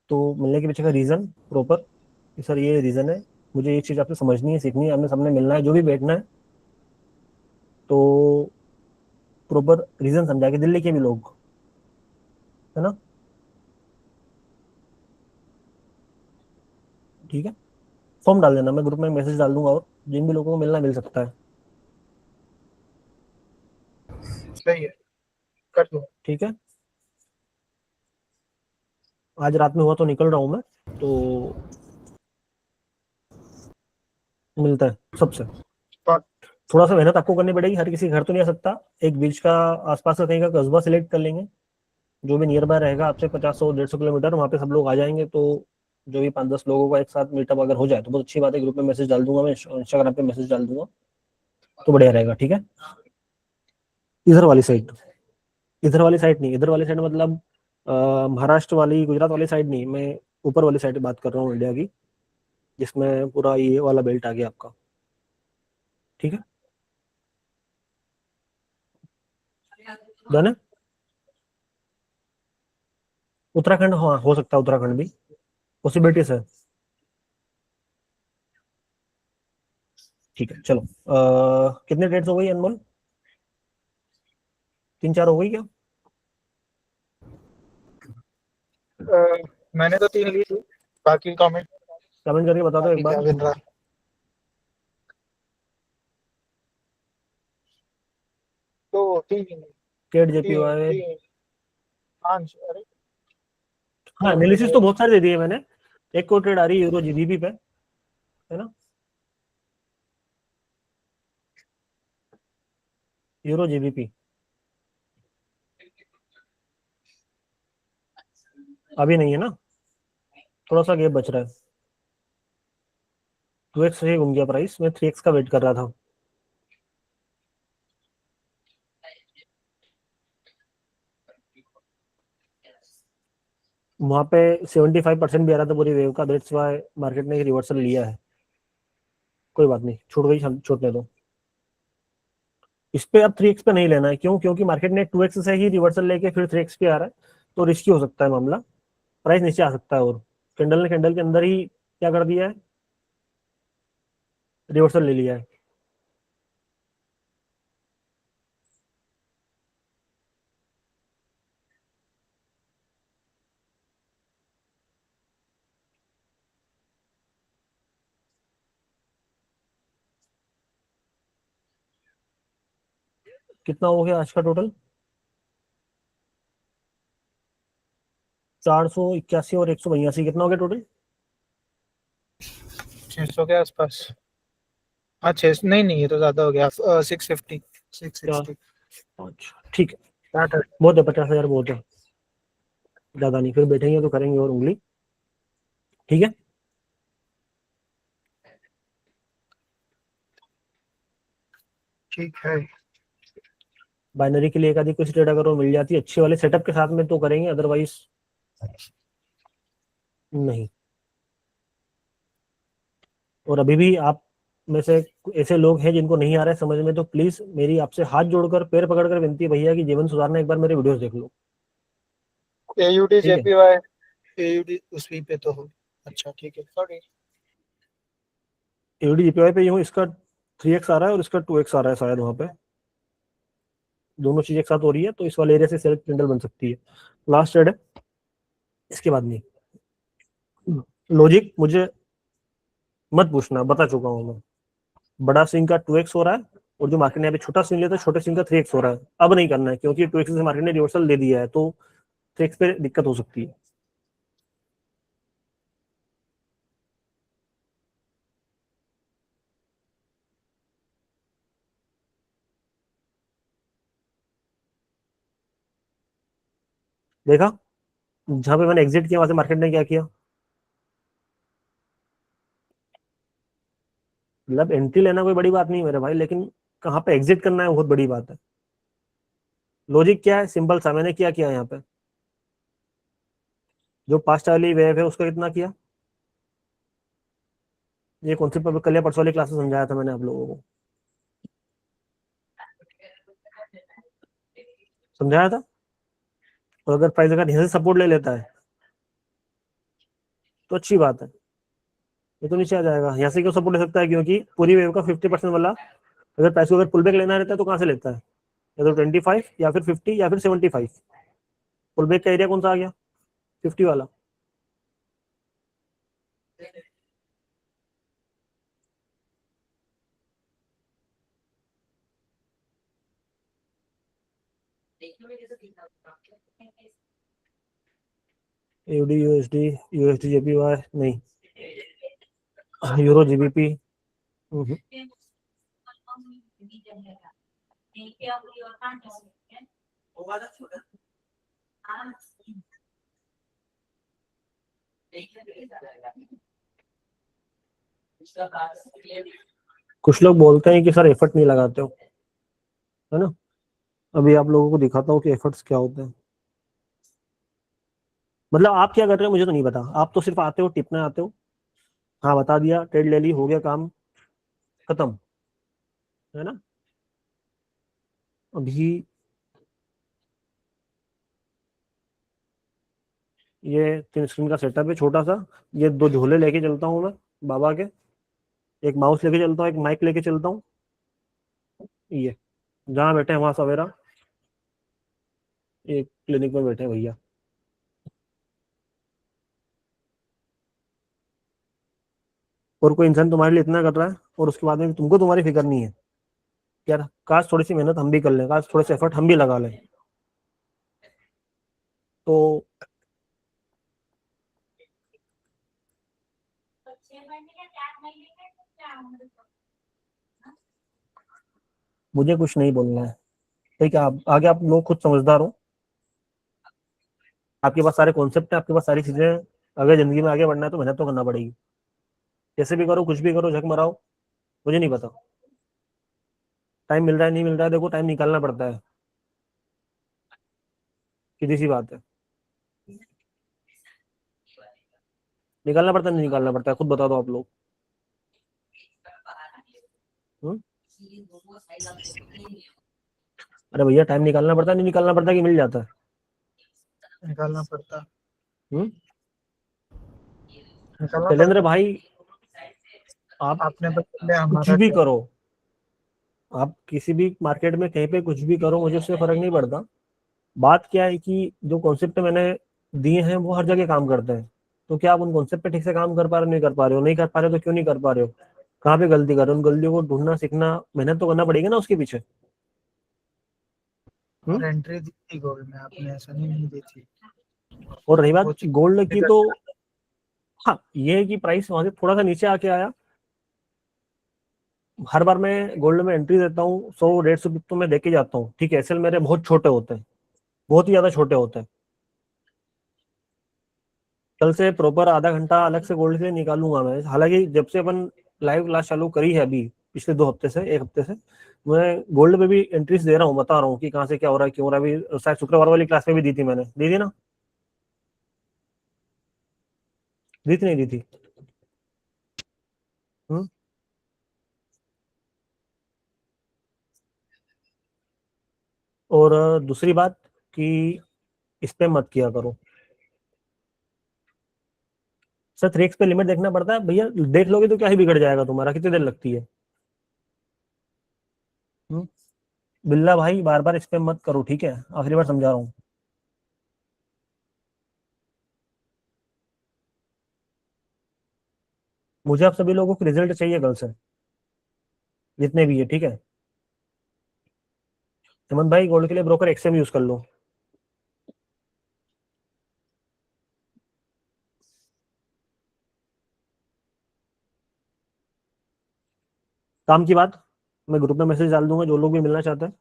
तो मिलने के पीछे का रीजन प्रॉपर कि सर ये रीजन है, मुझे ये चीज आपसे समझनी है, सीखनी है, आपने सामने मिलना है, जो भी बैठना है, तो प्रॉपर रीजन समझा के, दिल्ली के भी लोग, है ना? ठीक है। फॉर्म डाल देना, मैं ग्रुप में मैसेज डाल दूंगा, और जिन भी लोगों को मिलना मिल सकता है। सही है, कर लो। ठीक है। आज रात में हुआ तो निकल रहा हूँ मैं, तो मिलता है सबसे। पर थोड़ा सा मेहनत आपको करनी पड़ेगी, हर किसी घर तो नहीं आ सकता। एक बीच का आसपास का कहीं का कस्बा सिलेक्ट कर लेंगे, जो भी नियर बाय रहेगा आपसे 50 100 150 किलोमीटर, वहाँ पे सब लोग आ जाएंगे, तो जो भी 5-10 लोगों का एक साथ मीटअप अगर हो जाए तो बहुत अच्छी बात है। ग्रुप में मैसेज डाल दूंगा, मैं इंस्टाग्राम पे मैसेज डाल दूंगा, तो बढ़िया रहेगा। ठीक है, इधर वाली साइड, इधर वाली साइड नहीं, इधर वाली साइड मतलब महाराष्ट्र वाली, गुजरात वाली साइड नहीं, मैं ऊपर वाली साइड बात कर रहा हूँ, इंडिया की, जिसमें पूरा ये वाला बेल्ट आ गया आपका। ठीक है, डन है। उत्तराखंड, हाँ हो सकता है उत्तराखंड भी, पॉसिबिलिटीज है। ठीक है चलो, कितने डेट्स हो गई अनमोल? 3-4 हो गई क्या? मैंने तो 3 ली थी, बाकी कमेंट, कमेंट करके बता दो एक बाकी क्या बार। बन रहा। तो 3, केट 3, जेपीवाई। 3, 5, अरे हाँ, एनालिसिस तो बहुत सारे दे दिए मैंने। एक को ट्रेड आ रही है यूरो जीबीपी पे, है ना, यूरो जीबीपी अभी नहीं है ना, थोड़ा सा गैप बच रहा है। 2x से ही घूम गया प्राइस, मैं 3x का वेट कर रहा था। वहां पे 75% भी आ रहा था पूरी वेव का, दैट्स वाई मार्केट ने रिवर्सल लिया है। कोई बात नहीं, छूट गई, छूटने दो। इस पे अब 3x पे नहीं लेना है, क्यों? क्योंकि मार्केट ने 2x से ही रिवर्सल लेके फिर 3x पे आ रहा है, तो रिस्की हो सकता है मामला, प्राइस नीचे आ सकता है। और कैंडल ने कैंडल के अंदर ही क्या कर दिया है, रिवर्सल ले लिया है। कितना हो गया आज का टोटल? 481 और 182, कितना हो गया टोटल? 600 के आसपास। हाँ 6, नहीं नहीं ये तो ज्यादा हो गया, 650, क्या? 660। अच्छा ठीक है, 60। बहुत है, 50,000 बहुत है, ज्यादा नहीं, फिर बैठेंगे तो करेंगे और उंगली। ठीक है, ठीक है। बाइनरी के लिए एक आधी कुछ ट्रेड अगर वो मिल जाती है अच्छे वाले सेटअप के साथ में तो करेंगे, अदरवाइज नहीं। और अभी भी आप में से ऐसे लोग हैं जिनको नहीं आ रहा है समझ में, तो प्लीज मेरी आपसे हाथ जोड़कर पैर पकड़कर विनती है भैया, कि जीवन सुधारना, एक बार मेरे वीडियोस देख लो। AUD ठीक है, JPY, AUD उसी पे तो हो। अच्छा ठीक है, सॉरी। एडी जीपीवाई पे यूँ इसका 3x आ रहा है और इसका 2x आ रहा है शायद, वहां पे दोनों चीज एक साथ हो रही है, तो इस वाले एरिया से सेलेक्ट कैंडल बन सकती है। लास्ट ट्रेड है, इसके बाद नहीं। लॉजिक मुझे मत पूछना, बता चुका हूँ मैं। बड़ा स्विंग का 2x हो रहा है, और जो मार्केट ने अभी छोटा स्विंग लिया था, छोटे स्विंग का 3x हो रहा है। अब नहीं करना है, क्योंकि 2x से मार्केट ने रिवर्सल दे दिया है, तो 3x पे दिक्कत हो सकती है। देखा, जहां पे मैंने एग्जिट किया वहां से मार्केट ने क्या किया, मतलब एंट्री लेना कोई बड़ी बात नहीं है मेरे भाई, लेकिन कहाँ पे एग्जिट करना है बहुत बड़ी बात है। लॉजिक क्या है, सिंपल सा, मैंने क्या किया यहाँ पे, जो पास्ट वाली वेव है उसका कितना किया, ये कॉन्सेप्ट पर कल या परसों वाली क्लास में समझाया था मैंने आप लोगों को, समझाया था। और अगर प्राइस अगर यहाँ से सपोर्ट ले लेता है तो अच्छी बात है, ये तो नीचे आ जाएगा। यहाँ से क्यों सपोर्ट ले सकता है, क्योंकि पूरी वेव का 50% वाला, अगर पैसे को अगर पुल बैक लेना रहता है तो कहाँ से लेता है, या तो 25 या फिर 50 या फिर 75। पुल बैक का एरिया कौन सा आ गया, 50 वाला। एडी यूएसडी, यूएसडी जेपीवाई नहीं, यूरो जीबीपी। कुछ लोग बोलते हैं कि सर एफर्ट नहीं लगाते हो, है ना। अभी आप लोगों को दिखाता हूँ कि एफर्ट्स क्या होते हैं। मतलब आप क्या कर रहे हो मुझे तो नहीं पता, आप तो सिर्फ आते हो टिपने आते हो। हाँ बता दिया, ट्रेड ले ली, हो गया काम खत्म, है ना। अभी ये 3 स्क्रीन का सेटअप है छोटा सा। ये 2 झोले लेके चलता हूँ मैं बाबा के, एक माउस लेके चलता हूँ, एक माइक लेके चलता हूँ। ये जहाँ बैठे हैं वहां सवेरा, एक क्लिनिक में बैठे हैं भैया। और कोई इंसान तुम्हारे लिए इतना कर रहा है और उसके बाद में तुमको तुम्हारी फिक्र नहीं है। यार काश थोड़ी सी मेहनत हम भी कर लें, काश थोड़े से एफर्ट हम भी लगा लें। तो मुझे कुछ नहीं बोलना है, ठीक है। आप आगे, आप लोग खुद समझदार हो, आपके पास सारे कॉन्सेप्ट है, आपके पास सारी चीजें हैं। अगर जिंदगी में आगे बढ़ना है तो मेहनत तो करना पड़ेगी। कैसे भी करो, कुछ भी करो, झक मराओ, मुझे नहीं पता। टाइम मिल रहा है नहीं मिल रहा है, देखो टाइम निकालना पड़ता है, सीधी सी बात है। निकालना पड़ता है नहीं निकालना पड़ता है, खुद बता दो आप लोग। हम्म? अरे भैया टाइम निकालना पड़ता है नहीं निकालना पड़ता कि मिल जाता है। निकालना पड़ता, हम्म? निकालना शैलेंद्र पड़ता। भाई, आप आपने तो बोले कुछ हमारा भी क्या। करो, आप किसी भी मार्केट में कहीं पे कुछ भी करो, मुझे उससे फर्क नहीं पड़ता। बात क्या है कि जो कॉन्सेप्ट मैंने दिए हैं वो हर जगह काम करते हैं। तो क्या आप उन कॉन्सेप्ट पे ठीक से काम कर पा रहे हो, नहीं कर पा रहे हो, नहीं कर पा रहे हो तो क्यों नहीं कर पा रहे हो, कहाँ पे गलती कर रहे हो, उन गलतियों को ढूंढना सीखना, मेहनत तो करना पड़ेगी ना उसके पीछे। हम्म? और एंट्री दी थी गोल्ड में, आपने ऐसा नहीं दी थी और रही वो बात चीज गोल्ड की, निकल तो गया। हाँ ये है कि प्राइस वहां से थोड़ा सा नीचे आके आया। हर बार मैं गोल्ड में एंट्री देता हूँ 100 150 तो मैं देके जाता हूँ, ठीक है। एसएल मेरे बहुत छोटे होते हैं, बहुत ही ज्यादा छोटे होते हैं। कल से प्रॉपर आधा घंटा अलग से गोल्ड के लिए निकालूंगा मैं। हालांकि जब से अपन लाइव क्लास चालू करी है अभी, पिछले 2 हफ्ते से, 1 हफ्ते से, मैं गोल्ड में भी एंट्रीज दे रहा हूँ, बता रहा हूँ कि कहाँ से क्या हो रहा है, क्यों हो रहा है। अभी शायद शुक्रवार वाली क्लास में भी दी थी मैंने, दी थी ना, दी थी नहीं दी थी। हम्म? और दूसरी बात कि इस पे मत किया करो सर, 3x पे लिमिट देखना पड़ता है भैया। देख लोगे तो क्या ही बिगड़ जाएगा तुम्हारा, कितनी देर लगती है। हम्म? बिल्ला भाई बार बार इस पे मत करो, ठीक है, आखिरी बार समझा रहा हूँ। मुझे आप सभी लोगों को रिजल्ट चाहिए कल से, जितने भी है, ठीक है। हेमंत भाई गोल्ड के लिए ब्रोकर एक्सएम यूज कर लो। काम की बात मैं ग्रुप में मैसेज डाल दूंगा, जो लोग भी मिलना चाहते हैं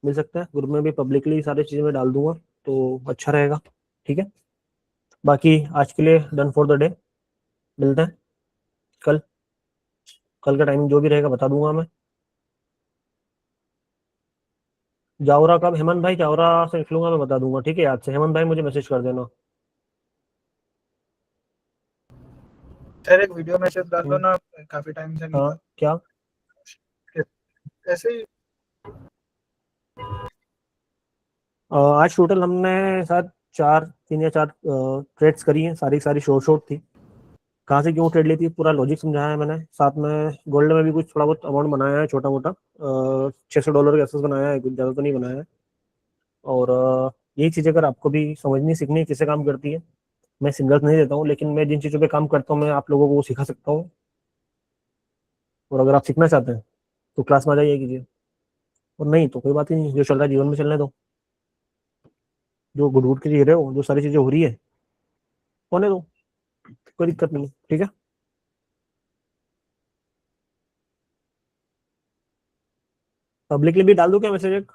मिल सकते हैं, ग्रुप में भी पब्लिकली सारी चीजें मैं डाल दूंगा, तो अच्छा रहेगा, ठीक है। बाकी आज के लिए डन फॉर द डे, मिलते हैं कल। कल का टाइमिंग जो भी रहेगा बता दूंगा मैं। जावरा कब हेमंत भाई, जावरा से निकलूंगा मैं बता दूंगा, ठीक है। याद से हेमंत भाई मुझे मैसेज कर देना। सर एक वीडियो मैसेज डाल दो हम्म, ना, काफी टाइम से नहीं हाँ क्या। था ऐसे ही। आज टोटल हमने शायद 3 या 4 ट्रेड्स करी हैं, सारी सारी शॉर्ट शॉर्ट थी। कहाँ से क्यों ट्रेड ली थी पूरा लॉजिक समझाया है मैंने, साथ में गोल्ड में भी कुछ थोड़ा बहुत अमाउंट बनाया है, छोटा मोटा $600 के एसेस बनाया है, कुछ ज़्यादा तो नहीं बनाया है। और यही चीज़ अगर आपको भी समझनी सीखनी किससे काम करती है, मैं सिंगल्स नहीं देता हूँ, लेकिन मैं जिन चीज़ों पे काम करता हूँ मैं आप लोगों को वो सिखा सकता हूँ। और अगर आप सीखना चाहते हैं तो क्लास में आ जाइए कीजिए, और नहीं तो कोई बात ही नहीं, जो चल रहा है जीवन में चलने दो। जो गुड गुड के जी रहे हो, जो सारी चीज़ें हो रही है होने दो, कोई दिक्कत नहीं, ठीक है। पब्लिकली भी डाल दो क्या मैसेज एक,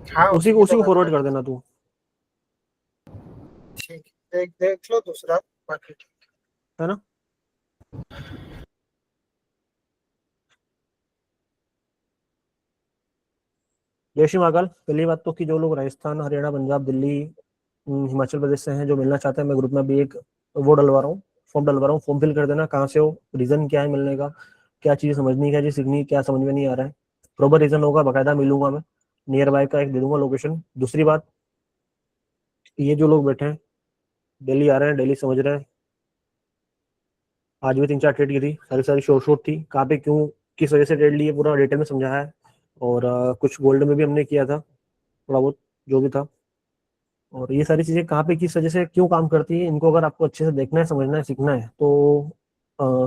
हाँ उसी उसी को की उसी तो को बात फॉरवर्ड कर कर रहा देना तू। हूँ। ठीक। देख लो दूसरा, बाकी ठीक है ना। जय श्री महाकाल। पहली बात तो कि जो लोग राजस्थान, हरियाणा, पंजाब, दिल्ली, हिमाचल प्रदेश से हैं, जो मिलना चाहते हैं, मैं ग्रुप में भी एक वो डलवा रहा हूँ, फॉर्म डलवा रहा हूँ। फॉर्म फिल कर देना, कहाँ से हो, रीजन क्या है मिलने का, क्या चीज़ समझनी है, क्या चीज़ सीखनी है, क्या समझ में नहीं आ रहा है, प्रॉपर रीजन होगा, बाकायदा मिलूंगा मैं, नियर बाय का एक दे दूंगा लोकेशन। दूसरी बात, ये जो लोग बैठे हैं, डेली आ रहे हैं, डेली समझ रहे हैं, आज भी 3 4 ट्रेड की थी, सारी सारी शॉर्ट शॉर्ट थी, कहाँ पे क्यों किस वजह से ट्रेड लिए पूरा डिटेल में समझाया है। और कुछ गोल्ड में भी हमने किया था थोड़ा बहुत, जो भी था। और ये सारी चीजें कहाँ पे किस वजह से क्यों काम करती है, इनको अगर आपको अच्छे से देखना है, समझना है, सीखना है, तो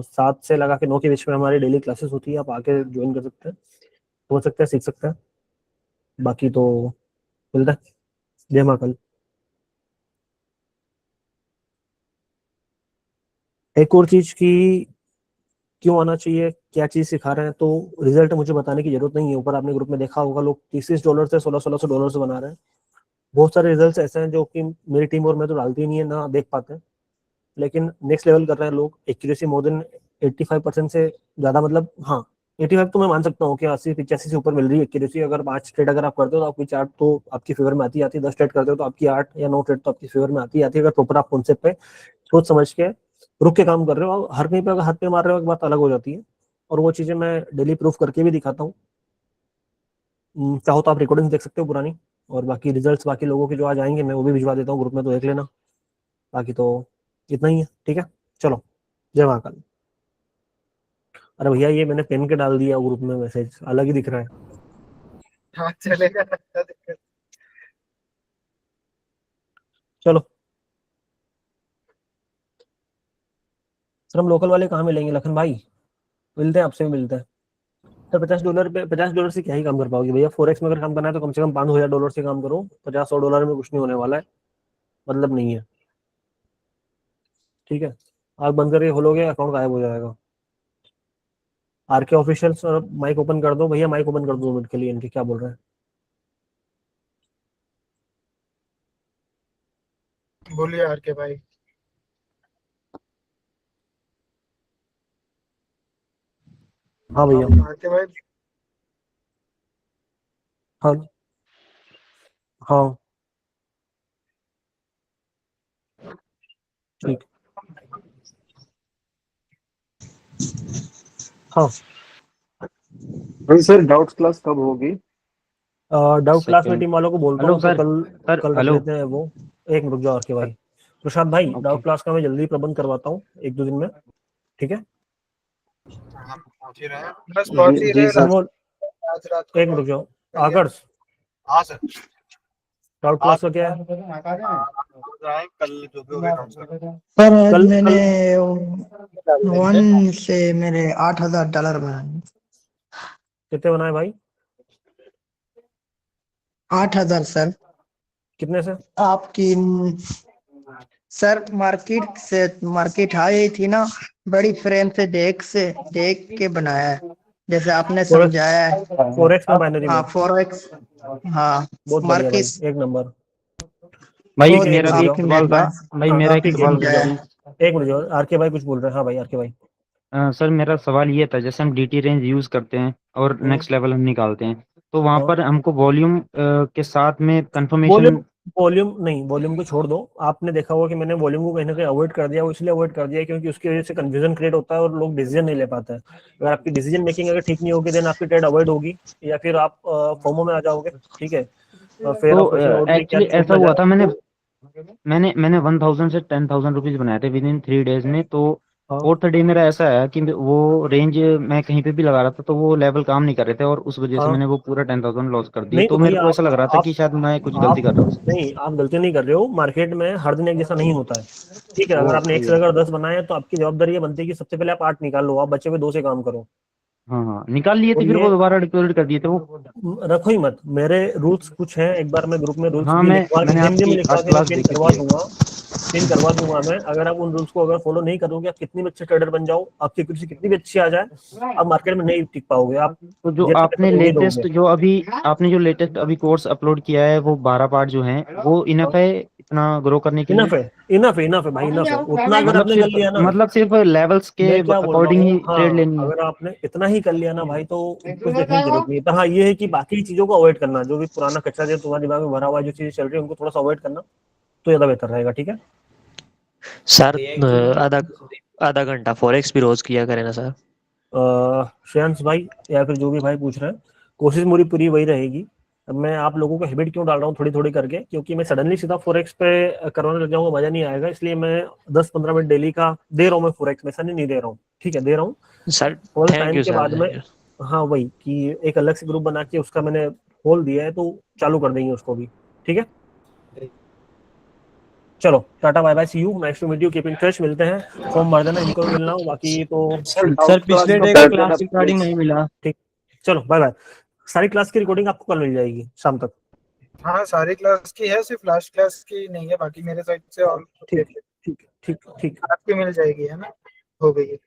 7 से लगा के 9 के बीच में हमारी डेली क्लासेस होती है, आप आके ज्वाइन कर सकते हैं, हो सकता है, सीख सकते हैं। बाकी तो मिलता है। जय महाकाल। एक और चीज की, क्यों आना चाहिए, क्या चीज सिखा रहे हैं, तो रिजल्ट मुझे बताने की जरूरत नहीं है। ऊपर आपने ग्रुप में देखा होगा, लोग $30 से $1600 से बना रहे हैं। बहुत सारे रिजल्ट्स ऐसे हैं जो कि मेरी टीम और मैं तो डालती ही नहीं है, ना देख पाते हैं, लेकिन नेक्स्ट लेवल कर रहे हैं लोग। एक्यूरेसी मोर देन 85% से ज्यादा, मतलब हाँ 85 तो मैं मान सकता हूँ कि 80 85 से ऊपर मिल रही है एक्यूरेसी। अगर 5 ट्रेड अगर आप करते हो तो आपकी चार्ट तो आपकी फेवर में आती है, 10 ट्रेड करते हो तो आपकी 8 या 9 ट्रेड तो आपकी फेवर में आती है। अगर प्रॉपर आप कॉन्सेप्ट पे सोच समझ के रुक के काम कर रहे हो, हर कहीं पे अगर हाथ पे मार रहे हो, एक बात अलग हो जाती है। और वो चीजें मैं डेली प्रूफ करके भी दिखाता हूँ। चाहो तो आप रिकॉर्डिंग देख सकते हो पुरानी, और बाकी रिजल्ट्स बाकी लोगों के जो आज आएंगे मैं वो भी भिजवा देता हूँ ग्रुप में, तो देख लेना। बाकी तो इतना ही है, ठीक है। चलो, जय महाकाल। अरे भैया, ये मैंने पेन के डाल दिया ग्रुप में, मैसेज अलग ही दिख रहा है। हाँ चलेगा, अच्छा दिक्कत। चलो सर, हम लोकल वाले कहाँ मिलेंगे लखन भाई, मिलते हैं, आपसे भी मिलते हैं। सर $50 पे, $50 से क्या ही काम कर पाओगे भैया। फोरेक्स में अगर काम करना है तो कम से कम $5,000 से काम करो, 50 100 डॉलर में कुछ नहीं होने वाला है, मतलब नहीं है, ठीक है। आग बंद करके खोलोगे अकाउंट गायब हो जाएगा। आर के ऑफिशियल सर, माइक ओपन कर दो भैया, माइक ओपन कर दो 2 मिनट के लिए, इनके क्या बोल रहे हैं। बोलिए आर के भाई। हाँ भैया। आर के भाई, हाँ हाँ, ठीक। हाँ, भाई सर, डाउट्स क्लास कब होगी? डाउट क्लास में सेकंड। टीम वालों को बोलता हेलो हूँ, तो सर। कल सर कल रख हेलो। लेते हैं वो। एक मिनट रुक जाओ, और के भाई प्रशांत भाई, ओके। डाउट क्लास का मैं जल्दी प्रबंध करवाता हूँ 1 2 दिन में, ठीक है। हाँ, पहुंच ही रहे हैं, बस पहुंच ही जी रहे सर। अनमोल, आज रात को एक मिनट रुक पहुंच जाओ। जाएंगे। आकर्ष, हाँ सर। डाउट हाँ क्लास का क्या है। हो जाए कल जो भी होगा announce कर देंगे। सर आज कल मैंने कल 1 से मेरे $8,000 बनाए। कितने बनाए भाई। 8,000 सर। कितने से। आपकी सर मार्केट हाई थी ना, बड़ी फ्रेम से देख के बनाया है, जैसे आपने फोरेक्स, समझाया है। फोरेक्स में, बाइनरी हाँ में। फॉरेक्स। हाँ बहुत बढ़िया भाई, मार्केट एक नंबर। भाई ठीक है, बहुत एक मेरा मिनट रुक भी एक जाओ। आपकी सवाल था। मेहरबानी। भाई हाँ मेरा हाँ, एक ठीक, आपकी एक सवाल मिनट रुक था समझाया जाओ, है। प्लीज। एक मिनट रुक जाओ, आर के भाई कुछ बोल रहे हैं। हाँ भाई, आर के भाई। सर मेरा सवाल ये था, जैसे हम डीटी रेंज यूज करते हैं और हम्म, नेक्स्ट लेवल हम निकालते हैं, तो वहां हाँ। पर हमको वॉल्यूम के साथ में वॉल्यूम, कंफर्मेशन। वॉल्यूम नहीं, वॉल्यूम को छोड़ दो। आपने देखा होगा कि मैंने वॉल्यूम को कहीं ना कहीं अवॉइड कर दिया, वो इसलिए अवॉइड कर दिया क्योंकि उसकी वजह से कंफ्यूजन क्रिएट होता है और लोग डिसीजन नहीं ले पाते हैं। अगर आपकी डिसीजन मेकिंग अगर ठीक नहीं होगी, देन आपकी ट्रेड अवॉइड होगी, या फिर आप फोमो में आ जाओगे, ठीक है। फेयर ऑफ तो मिसिंग आउट भी क्या एक्चुअली छूट ऐसा ना हुआ जाए। था, मैंने 1,000 से 10,000 रुपीज बनाए थे विद इन 3 डेज में। तो हाँ, 4th डे मेरा ऐसा है कि वो रेंज मैं कहीं पे भी लगा रहा था तो वो लेवल काम नहीं कर रहे थे, और उस वजह से हाँ। मैंने वो पूरा 10,000 लॉस कर दिए। नहीं तो तो मेरे भैया को आप ऐसा लग रहा था आप कि शायद मैं कुछ गलती आप कर रहा हूँ। नहीं, आप गलती नहीं कर रहे हो। मार्केट में हर दिन एक जैसा नहीं होता है, ठीक है। अगर आपने एक ओके। से अगर 10 बनाए हैं, तो आपकी जवाबदारी ये बनती है कि सबसे पहले आप 8 निकाल लो, आप बचे हुए 2 से काम करो। हाँ हाँ, निकाल लिए थे, और फिर ये वो दोबारा डिपॉजिट कर दिए थे वो। रखो ही मत, मेरे रूल्स कुछ हैं, एक बार मैं ग्रुप में रूल्स हाँ, भी लिखवा के, मैंने हिंदी में आपकी लिखवा आज के मैं क्लास पिन देखी करवा थी एक। दूंगा, पिन करवा दूंगा मैं। अगर आप उन रूल्स को अगर फॉलो नहीं करोगे, आप कितनी भी अच्छे ट्रेडर बन जाओ, आपकी एक्यूरेसी कितनी भी अच्छी आ जाए, आप मार्केट में नहीं टिक पाओगे, आप तो जो जेब से पैसा आपने दोगे ही दोगे। लेटेस्ट अभी कोर्स अपलोड किया है, वो 12 पार्ट जो हैं वो इनफ हाँ, है इतना ग्रो करने के इनफ लिए? है, इनफ है, इनफ है भाई, इनफ है। उतना अगर आपने कर लिया ना, मतलब सिर्फ लेवल्स के मैं क्या बोल रहा अकॉर्डिंग हूँ, ही हाँ, ट्रेड लेनी है? अगर आपने इतना ही कर लिया ना भाई तो कुछ देखने की जरूरत नहीं है। तो हाँ, ये है कि बाकी चीजों को अवॉइड करना, जो भी पुराना कचरा जो तुम्हारे दिमाग में भरा हुआ है, जो चीजें चल रही है, उनको थोड़ा सा अवॉइड करना तो ज्यादा बेहतर रहेगा, ठीक है। सर आधा आधा घंटा फॉरेक्स भी रोज किया करें ना सर। श्रेयांश भाई या फिर जो भी भाई पूछ रहे हैं, कोशिश मेरी पूरी वही रहेगी। अब मैं आप लोगों को हैबिट क्यों डाल रहा हूँ थोड़ी थोड़ी करके, क्योंकि मैं सडनली सीधा फॉरेक्स पे करवाने लग जाऊंगा, मजा नहीं आएगा। इसलिए मैं 10-15 मिनट डेली का दे रहा हूँ मैं फॉरेक्स में, ऐसा नहीं दे रहा हूँ, ठीक है, दे रहा हूँ। Sir full thank time you के बाद में, सर। हाँ वही कि एक अलग से ग्रुप बना के उसका मैंने खोल दिया है, तो चालू कर देंगे उसको भी, ठीक है। चलो tata bye bye, see you, nice to meet you, keep in touch, मिलते हैं, फॉर्म भर देना, इनको भी मिलना हो, बाकी तो सर पिछले डे का क्लास रिकॉर्डिंग नहीं मिला। ठीक। चलो बाय बाय। सारी क्लास की रिकॉर्डिंग आपको कल मिल जाएगी शाम तक। हाँ सारी क्लास की है, सिर्फ लास्ट क्लास की नहीं है, बाकी मेरे साइड से और ठीक ठीक ठीक ठीक। आपकी मिल जाएगी, है ना, हो गई है।